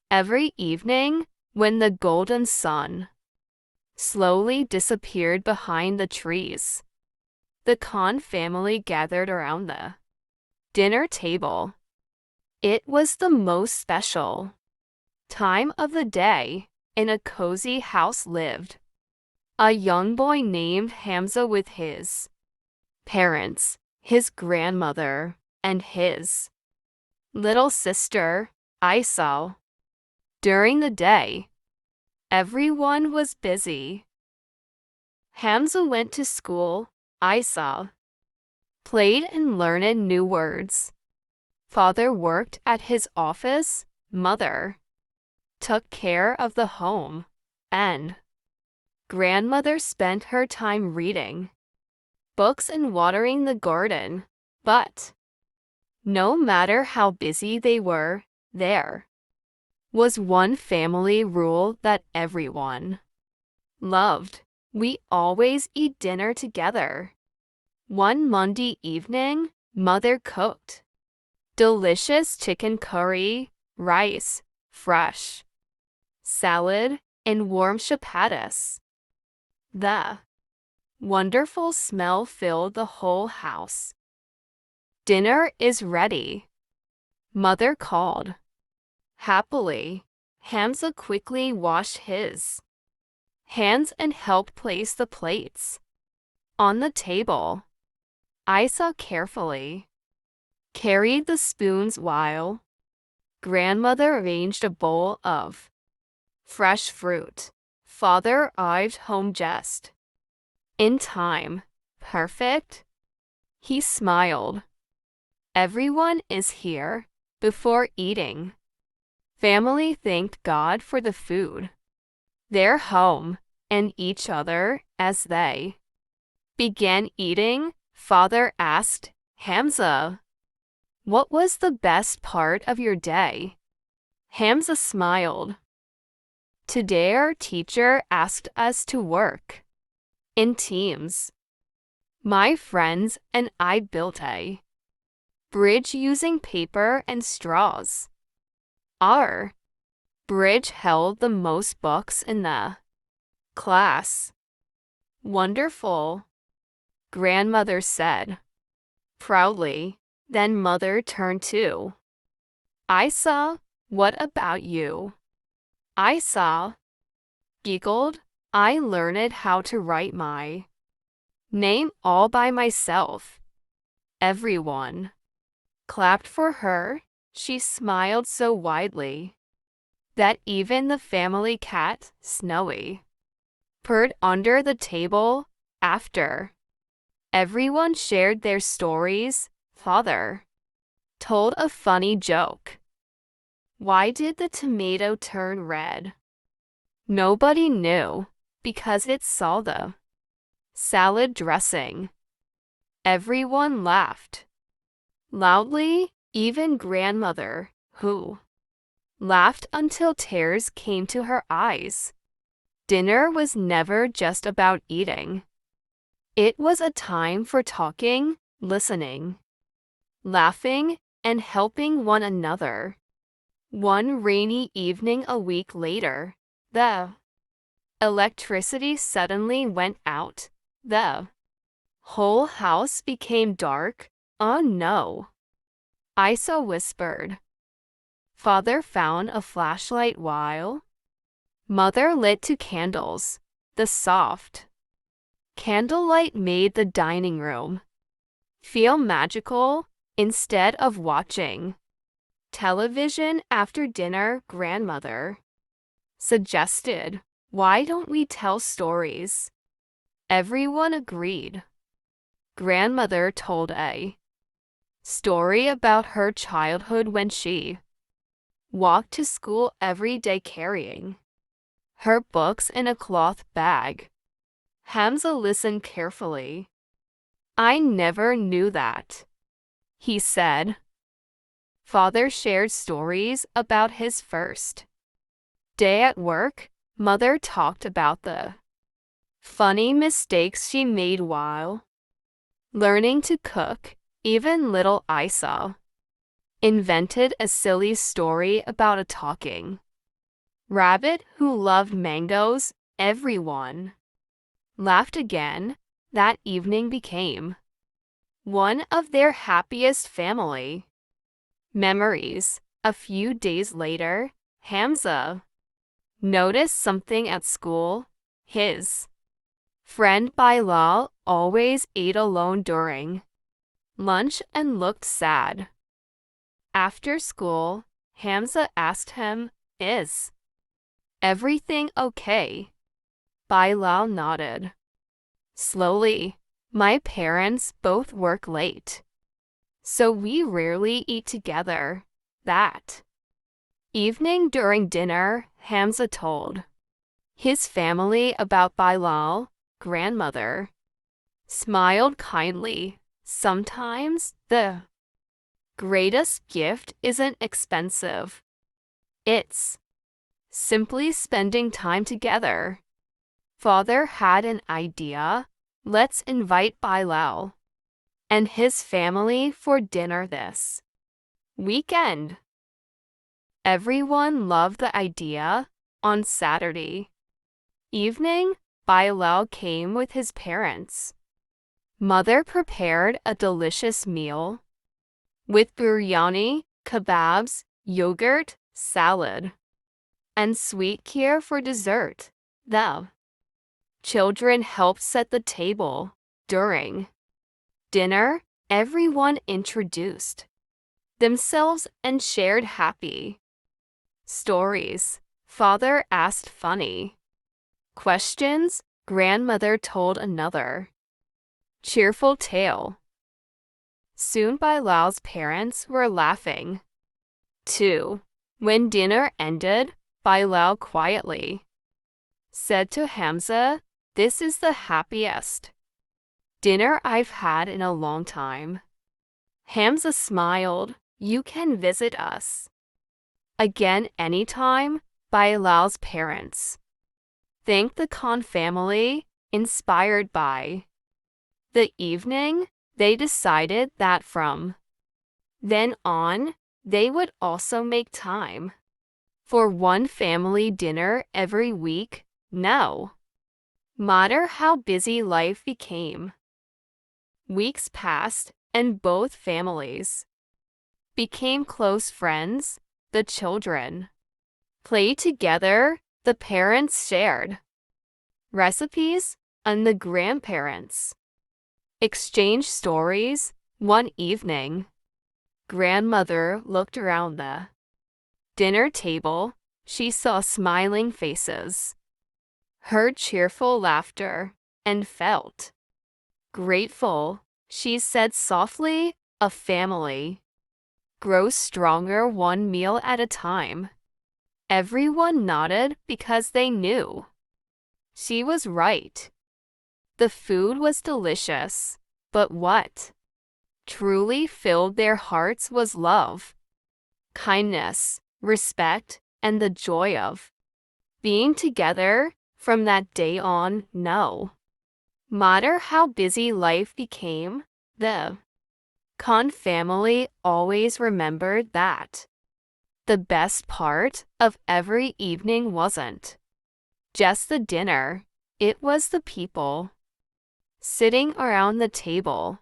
Every evening, when the golden sun slowly disappeared behind the trees, the Khan family gathered around the dinner table. It was the most special time of the day. In a cozy house lived a young boy named Hamza with his parents, his grandmother, and his little sister, Isa. During the day, everyone was busy. Hamza went to school, Isa played and learned new words. Father worked at his office, mother took care of the home, and grandmother spent her time reading books and watering the garden. But no matter how busy they were, there was one family rule that everyone loved. We always eat dinner together. One Monday evening, Mother cooked delicious chicken curry, rice, fresh salad, and warm chapatis. The wonderful smell filled the whole house. "Dinner is ready," Mother called. Happily, Hamza quickly washed his hands and helped place the plates on the table. Isa carefully carried the spoons while grandmother arranged a bowl of fresh fruit. Father arrived home just in time. Perfect? He smiled. Everyone is here. Before eating, family thanked God for the food, their home, and each other. As they began eating, Father asked Hamza, "What was the best part of your day?" Hamza smiled. "Today our teacher asked us to work in teams. My friends and I built a bridge using paper and straws. Our bridge held the most books in the class." "Wonderful," grandmother said proudly. Then Mother turned to Isa. "What about you?" Isa giggled. "I learned how to write my name all by myself." Everyone clapped for her. She smiled so widely that even the family cat, Snowy, purred under the table. After everyone shared their stories, Father told a funny joke. "Why did the tomato turn red?" Nobody knew, because it saw the salad dressing. Everyone laughed loudly, even grandmother, who laughed until tears came to her eyes. Dinner was never just about eating. It was a time for talking, listening, laughing, and helping one another. One rainy evening a week later, the electricity suddenly went out. The whole house became dark. "Oh no," Isa whispered. Father found a flashlight while Mother lit two candles. The soft candlelight made the dining room feel magical. Instead of watching television after dinner, grandmother suggested, "Why don't we tell stories?" Everyone agreed. Grandmother told a story about her childhood when she walked to school every day carrying her books in a cloth bag. Hamza listened carefully. "I never knew that," he said. Father shared stories about his first day at work. Mother talked about the funny mistakes she made while learning to cook. Even little Isa invented a silly story about a talking Rabbit, who loved mangoes, everyone laughed again. That evening became one of their happiest family memories. A few days later, Hamza noticed something at school. His friend Bilal always ate alone during lunch and looked sad. After school, Hamza asked him, "Is everything okay?" Bilal nodded. Slowly, "My parents both work late, so we rarely eat together." That evening during dinner, Hamza told his family about Bilal. Grandmother smiled kindly. Sometimes the greatest gift isn't expensive. It's simply spending time together. Father had an idea. Let's invite Bilal and his family for dinner this weekend. Everyone loved the idea. On Saturday evening, Bilal came with his parents. Mother prepared a delicious meal with biryani, kebabs, yogurt, salad, and sweet kheer for dessert. The children helped set the table. During dinner, everyone introduced themselves and shared happy stories. Father asked funny questions. Grandmother told another cheerful tale. Soon Bilal's parents were laughing too. When dinner ended, Bilal quietly said to Hamza, "This is the happiest dinner I've had in a long time." Hamza smiled. "You can visit us again anytime." Bilal's parents thanked the Khan family. Inspired by the evening, they decided that from then on, they would also make time for one family dinner every week. No matter how busy life became, weeks passed and both families became close friends. The children played together, the parents shared recipes, and the grandparents exchanged stories. One evening, grandmother looked around the dinner table. She saw smiling faces, heard cheerful laughter, and felt grateful. She said softly, "A family grows stronger one meal at a time." Everyone nodded because they knew she was right. The food was delicious, but what truly filled their hearts was love, kindness, respect, and the joy of being together. From that day on, no matter how busy life became, the Khan family always remembered that the best part of every evening wasn't just the dinner, it was the people sitting around the table,